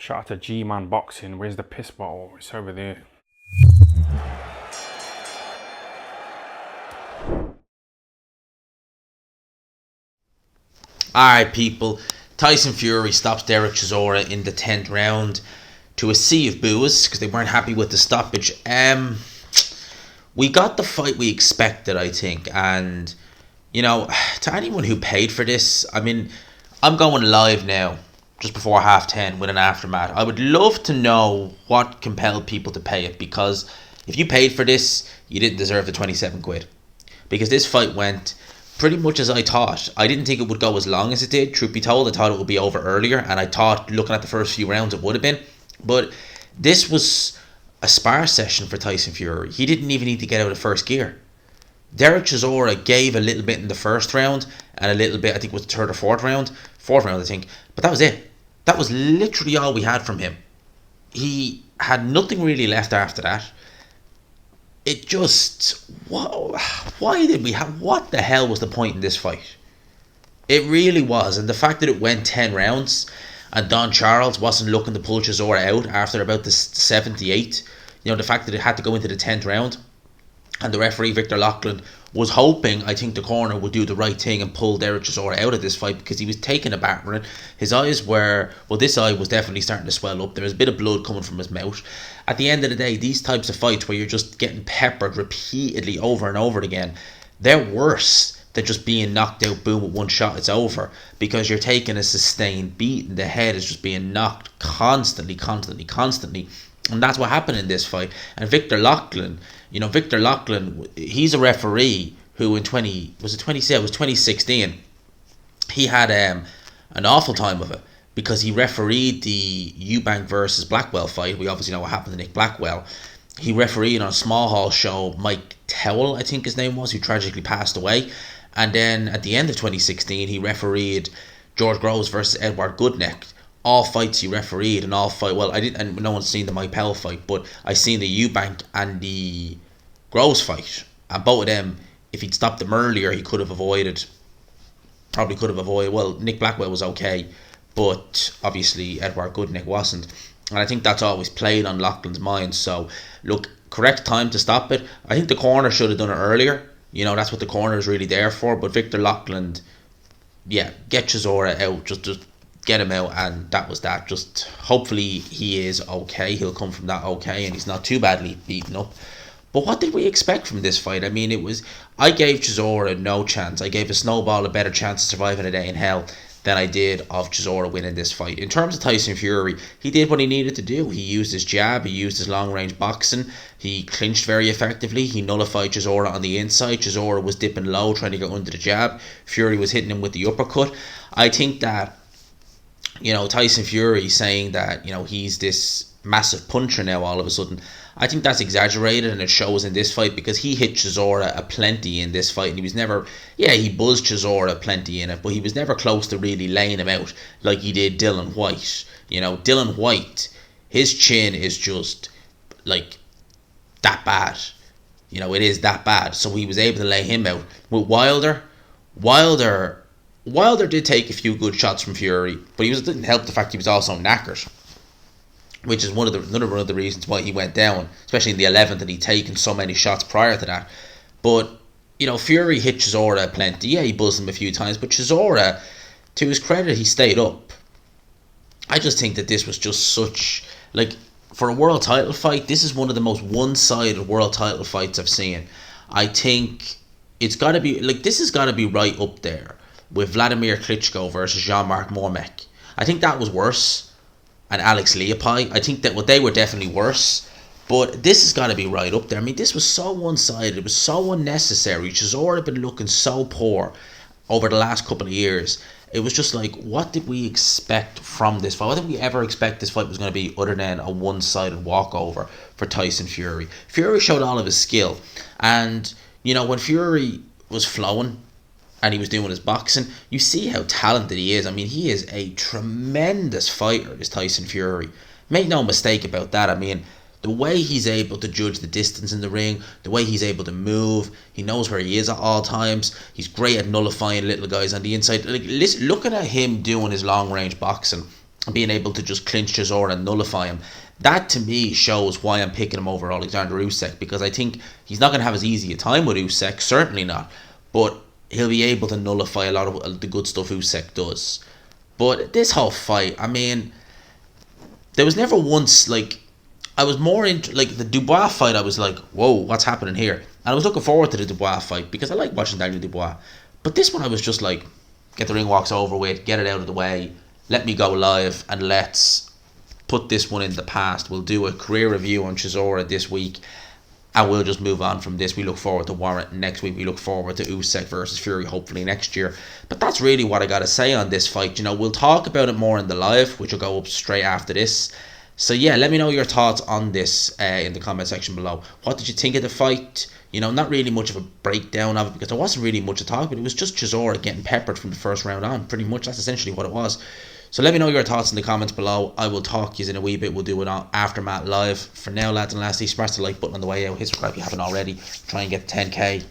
Shout out to G-Man Boxing. Where's the piss bottle? It's over there. Alright, people. Tyson Fury stops Dereck Chisora in the 10th round to a sea of boos because they weren't happy with the stoppage. We got the fight we expected, I think. And, to anyone who paid for this, I'm going live now, just before half 10 with an aftermath. I would love to know what compelled people to pay it, because if you paid for this, you didn't deserve the 27 quid. Because this fight went pretty much as I thought. I didn't think it would go as long as it did, truth be told. I thought it would be over earlier, and I thought, looking at the first few rounds, it would have been. But this was a spar session for Tyson Fury. He didn't even need to get out of first gear. Dereck Chisora gave a little bit in the first round, and a little bit, I think it was the third or fourth round, I think. But that was it. That was literally all we had from him. He had nothing really left after that. It just, why did we have, what the hell was the point in this fight? It really was. And the fact that it went 10 rounds and Don Charles wasn't looking to pull Chisora out after about the 78th, the fact that it had to go into the 10th round, and the referee Victor Loughlin was hoping, I think, the corner would do the right thing and pull Dereck Chisora out of this fight, because he was taking a battering. His eyes were, this eye was definitely starting to swell up. There was a bit of blood coming from his mouth. At the end of the day, these types of fights where you're just getting peppered repeatedly over and over again, they're worse than just being knocked out, boom, with one shot, it's over, because you're taking a sustained beat and the head is just being knocked constantly. And that's what happened in this fight. And Victor Loughlin, he's a referee who in 2016, he had an awful time of it, because he refereed the Eubank versus Blackwell fight. We obviously know what happened to Nick Blackwell. He refereed on a small hall show Mike Towell, I think his name was, who tragically passed away. And then at the end of 2016, he refereed George Groves versus Edward Goodneck. All fights he refereed, and all fight. Well, I didn't. And no one's seen the Mike Powell fight, but I seen the Eubank and the Groves fight. And both of them, if he'd stopped them earlier, he could have avoided. Probably could have avoided. Well, Nick Blackwell was okay, but obviously Edward Goodneck wasn't. And I think that's always played on Loughlin's mind. So, look, correct time to stop it. I think the corner should have done it earlier. That's what the corner is really there for. But Victor Loughlin, get Chisora out. Just get him out, and that was that. Just hopefully he is okay. He'll come from that okay, and he's not too badly beaten up. But what did we expect from this fight? I gave Chisora no chance. I gave a snowball a better chance of surviving a day in hell than I did of Chisora winning this fight. In terms of Tyson Fury, he did what he needed to do. He used his jab, he used his long-range boxing, he clinched very effectively, he nullified Chisora on the inside. Chisora was dipping low, trying to go under the jab. Fury was hitting him with the uppercut. I think that, Tyson Fury saying that, he's this massive puncher now all of a sudden, I think that's exaggerated, and it shows in this fight, because he hit Chisora a plenty in this fight, and he was never, he buzzed Chisora plenty in it, but he was never close to really laying him out like he did Dillian Whyte. Dillian Whyte, his chin is just like that bad. It is that bad. So he was able to lay him out. With Wilder did take a few good shots from Fury, but it didn't help the fact he was also knackered, which is another one of the reasons why he went down, especially in the 11th, and he'd taken so many shots prior to that. But, Fury hit Chisora plenty. Yeah, he buzzed him a few times, but Chisora, to his credit, he stayed up. I just think that this was just such, for a world title fight, this is one of the most one-sided world title fights I've seen. I think it's got to be, this has got to be right up there with Vladimir Klitschko versus Jean-Marc Mormec. I think that was worse. And Alex Leopai, I think that they were definitely worse. But this has got to be right up there. This was so one-sided. It was so unnecessary. Chisora had been looking so poor over the last couple of years. It was just what did we expect from this fight? What did we ever expect this fight was going to be, other than a one-sided walkover for Tyson Fury? Fury showed all of his skill. And, when Fury was flowing and he was doing his boxing, you see how talented he is. He is a tremendous fighter, is Tyson Fury. Make no mistake about that. The way he's able to judge the distance in the ring, the way he's able to move, he knows where he is at all times. He's great at nullifying little guys on the inside. Looking at him doing his long-range boxing, and being able to just clinch Chisora and nullify him. That to me shows why I'm picking him over Alexander Usyk, because I think he's not going to have as easy a time with Usyk, certainly not, but he'll be able to nullify a lot of the good stuff Usyk does. But this whole fight, I mean, there was never once, like, I was more into, like, the Dubois fight, I was like, whoa, what's happening here? And I was looking forward to the Dubois fight because I like watching Daniel Dubois. But this one I was just like, get the ring walks over with, get it out of the way, let me go live, and let's put this one in the past. We'll do a career review on Chisora this week, and we'll just move on from this. We look forward to Warren next week. We look forward to Usyk versus Fury hopefully next year. But that's really what I got to say on this fight. You know, we'll talk about it more in the live, which will go up straight after this. So yeah, let me know your thoughts on this in the comment section below. What did you think of the fight? You know, not really much of a breakdown of it because there wasn't really much to talk about. It was just Chisora getting peppered from the first round on. Pretty much that's essentially what it was. So let me know your thoughts in the comments below. I will talk to you in a wee bit. We'll do it on Aftermath Live. For now, lads and lassies, smash the like button on the way out. Hit subscribe if you haven't already. Try and get 10k.